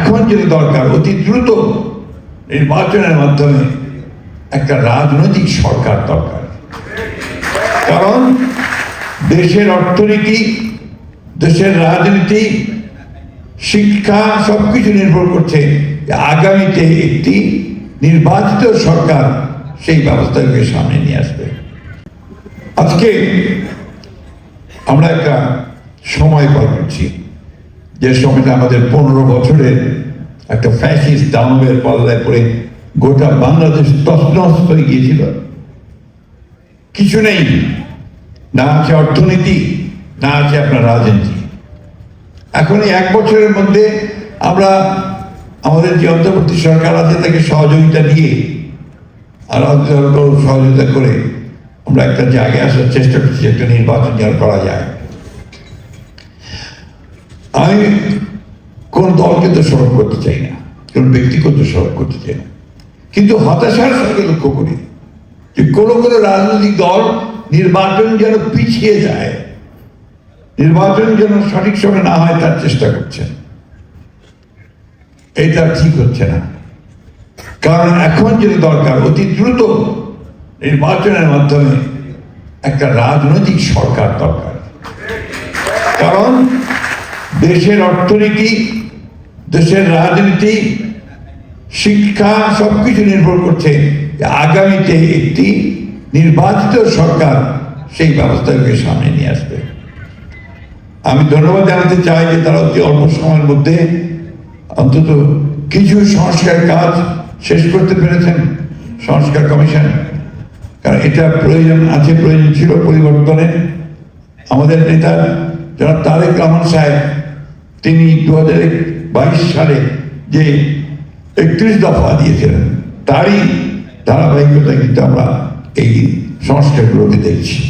এখন যেটা দরকার অতি দ্রুত নির্বাচনের মাধ্যমে একটা রাজনৈতিক সরকার দরকার। কারণ দেশের অর্থনীতি, দেশের রাজনীতি, শিক্ষা সবকিছু নির্ভর করছে আগামীতে একটি নির্বাচিত সরকার সেই ব্যবস্থাকে সামনে নিয়ে আসবে। আজকে আমরা একটা সময় পার করছি, যে সময়টা আমাদের 15 বছরের একটা ফ্যাসিস্ট দানবের পাল্লায় পড়ে গোটা বাংলাদেশ তছনছ হয়ে গিয়েছিল। কিছু নেই, না আছে অর্থনীতি, না আছে আপনার রাজনীতি। এখন এই 1 বছরের মধ্যে আমরা আমাদের যে অন্তর্বর্তী সরকার আছে তাকে সহযোগিতা দিয়ে আর সহযোগিতা করে আমরা একটা জায়গায় আসার চেষ্টা করছি, একটা নির্বাচন যেন করা যায়। আমি কোন দলকে দোষারোপ করতে চাই না, কোন ব্যক্তিকে দোষারোপ করতে চাই না, কিন্তু হতাশার সঙ্গে লক্ষ্য করি যে কোনো রাজনৈতিক দল নির্বাচন যেন পিছিয়ে যায়, নির্বাচন যেন সঠিক সময় না হয় তার চেষ্টা করছেন। এটা ঠিক হচ্ছে না। কারণ এখন যেটা দরকার অতি দ্রুত নির্বাচনের মাধ্যমে একটা রাজনৈতিক সরকার দরকার। কারণ দেশের অর্থনীতি, দেশের রাজনীতি, শিক্ষা সবকিছু নির্ভর করছে আগামীতে একটি নির্বাচিত সরকার সেই ব্যবস্থাকে সামনে নিয়ে আসবে। আমি ধন্যবাদ জানাতে চাই যে তারা অতি অল্প সময়ের মধ্যে অন্তত কিছু সংস্কার কাজ শেষ করতে পেরেছেন, সংস্কার কমিশন। কারণ এটা প্রয়োজন আছে, প্রয়োজন ছিল পরিবর্তনের। আমাদের নেতা যারা তারেক রহমান সাহেব, তিনি 2022 সালে যে 31 দফা দিয়েছিলেন তারই ধারাবাহিকতা কিন্তু আমরা এই সংস্কারগুলোকে দেখছি।